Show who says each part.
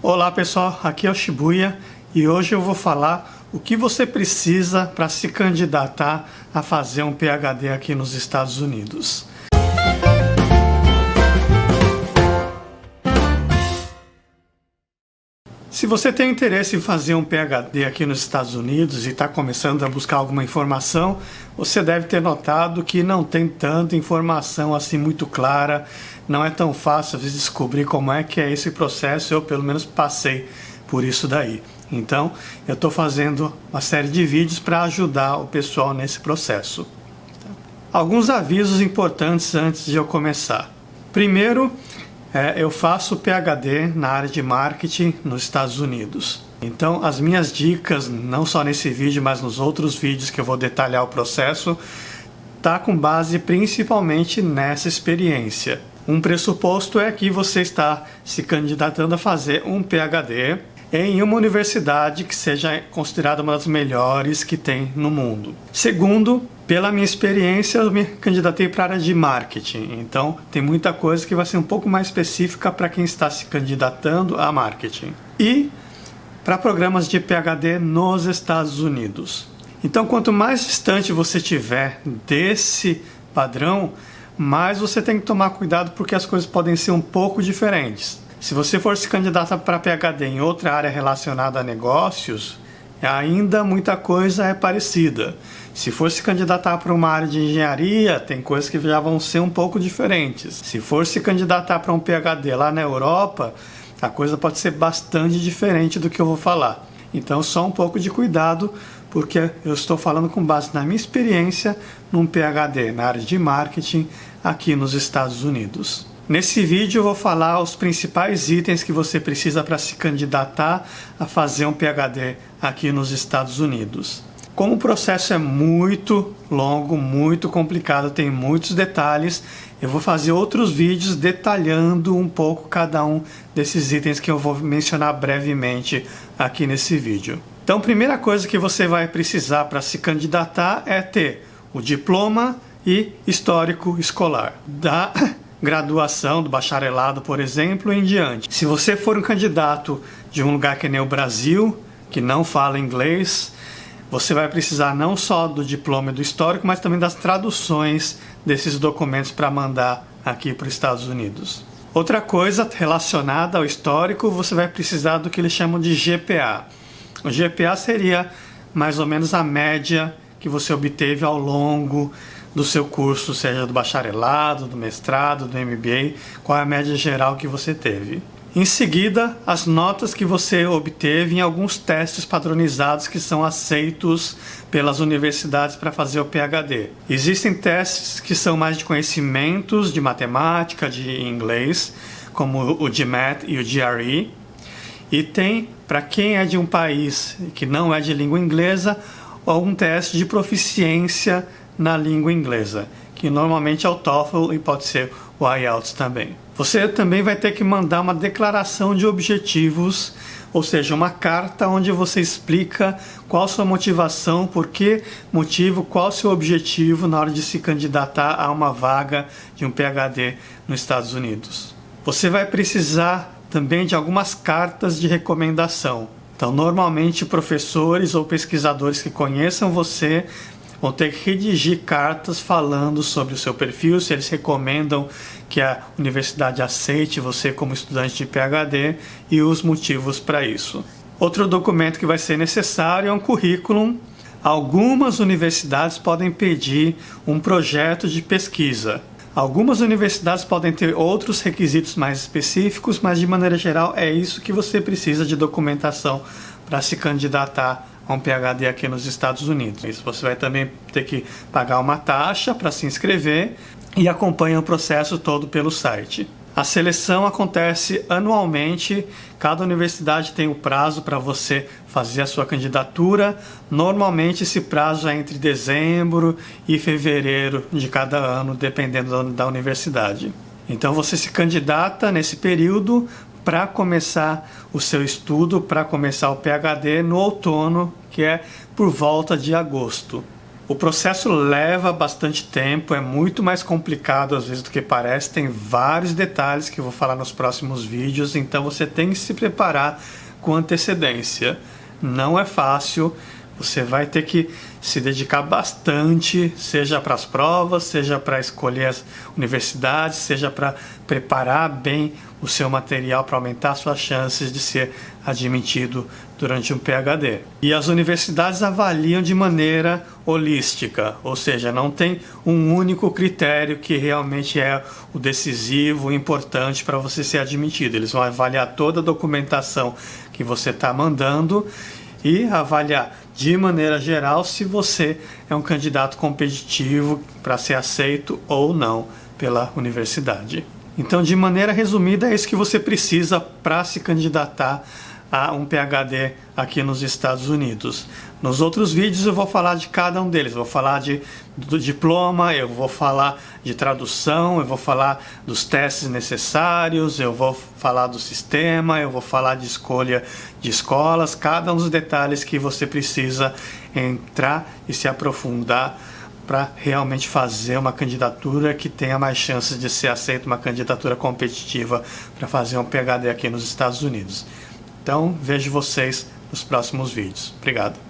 Speaker 1: Olá pessoal, aqui é o Shibuya e hoje eu vou falar o que você precisa para se candidatar a fazer um PhD aqui nos Estados Unidos. Se você tem interesse em fazer um PhD aqui nos Estados Unidos e está começando a buscar alguma informação, você deve ter notado que não tem tanta informação assim muito clara, não é tão fácil às vezes descobrir como é que é esse processo, eu pelo menos passei por isso daí. Então, eu estou fazendo uma série de vídeos para ajudar o pessoal nesse processo. Alguns avisos importantes antes de eu começar. Primeiro, eu faço PhD na área de marketing nos Estados Unidos. Então, as minhas dicas, não só nesse vídeo, mas nos outros vídeos que eu vou detalhar o processo, tá com base principalmente nessa experiência. Um pressuposto é que você está se candidatando a fazer um PhD em uma universidade que seja considerada uma das melhores que tem no mundo. Segundo, pela minha experiência, eu me candidatei para a área de marketing. Então, tem muita coisa que vai ser um pouco mais específica para quem está se candidatando a marketing. E para programas de PhD nos Estados Unidos. Então, quanto mais distante você estiver desse padrão, mais você tem que tomar cuidado porque as coisas podem ser um pouco diferentes. Se você for se candidatar para PhD em outra área relacionada a negócios, ainda muita coisa é parecida. Se for se candidatar para uma área de engenharia, tem coisas que já vão ser um pouco diferentes. Se for se candidatar para um PhD lá na Europa, a coisa pode ser bastante diferente do que eu vou falar. Então, só um pouco de cuidado, porque eu estou falando com base na minha experiência num PhD na área de marketing aqui nos Estados Unidos. Nesse vídeo eu vou falar os principais itens que você precisa para se candidatar a fazer um PhD aqui nos Estados Unidos. Como o processo é muito longo, muito complicado, tem muitos detalhes, eu vou fazer outros vídeos detalhando um pouco cada um desses itens que eu vou mencionar brevemente aqui nesse vídeo. Então, a primeira coisa que você vai precisar para se candidatar é ter o diploma e histórico escolar da graduação, do bacharelado, por exemplo, em diante. Se você for um candidato de um lugar que nem o Brasil, que não fala inglês, você vai precisar não só do diploma e do histórico, mas também das traduções desses documentos para mandar aqui para os Estados Unidos. Outra coisa relacionada ao histórico, você vai precisar do que eles chamam de GPA. O GPA seria mais ou menos a média que você obteve ao longo do seu curso, seja do bacharelado, do mestrado, do MBA, qual é a média geral que você teve. Em seguida, as notas que você obteve em alguns testes padronizados que são aceitos pelas universidades para fazer o PhD. Existem testes que são mais de conhecimentos de matemática, de inglês, como o GMAT e o GRE. E tem, para quem é de um país que não é de língua inglesa, um teste de proficiência na língua inglesa, que normalmente é o TOEFL e pode ser o IELTS também. Você também vai ter que mandar uma declaração de objetivos, ou seja, uma carta onde você explica qual a sua motivação, por que motivo, qual o seu objetivo na hora de se candidatar a uma vaga de um PhD nos Estados Unidos. Você vai precisar também de algumas cartas de recomendação. Então, normalmente, professores ou pesquisadores que conheçam você vão ter que redigir cartas falando sobre o seu perfil, se eles recomendam que a universidade aceite você como estudante de PhD e os motivos para isso. Outro documento que vai ser necessário é um currículo. Algumas universidades podem pedir um projeto de pesquisa. Algumas universidades podem ter outros requisitos mais específicos, mas de maneira geral é isso que você precisa de documentação para se candidatar a um PhD aqui nos Estados Unidos. Isso você vai também ter que pagar uma taxa para se inscrever e acompanha o processo todo pelo site. A seleção acontece anualmente, cada universidade tem o prazo para você fazer a sua candidatura. Normalmente esse prazo é entre dezembro e fevereiro de cada ano, dependendo da universidade. Então você se candidata nesse período para começar o seu estudo, para começar o PhD no outono, que é por volta de agosto. O processo leva bastante tempo, é muito mais complicado às vezes do que parece, tem vários detalhes que eu vou falar nos próximos vídeos, então você tem que se preparar com antecedência. Não é fácil, você vai ter que se dedicar bastante, seja para as provas, seja para escolher as universidades, seja para preparar bem o seu material para aumentar suas chances de ser admitido durante um PhD. E as universidades avaliam de maneira holística, ou seja, não tem um único critério que realmente é o decisivo, o importante para você ser admitido. Eles vão avaliar toda a documentação que você está mandando e avaliar de maneira geral se você é um candidato competitivo para ser aceito ou não pela universidade. Então, de maneira resumida, é isso que você precisa para se candidatar a um PhD aqui nos Estados Unidos. Nos outros vídeos eu vou falar de cada um deles, eu vou falar do diploma, eu vou falar de tradução, eu vou falar dos testes necessários, eu vou falar do sistema, eu vou falar de escolha de escolas, cada um dos detalhes que você precisa entrar e se aprofundar para realmente fazer uma candidatura que tenha mais chances de ser aceita, uma candidatura competitiva para fazer um PhD aqui nos Estados Unidos. Então, vejo vocês nos próximos vídeos. Obrigado.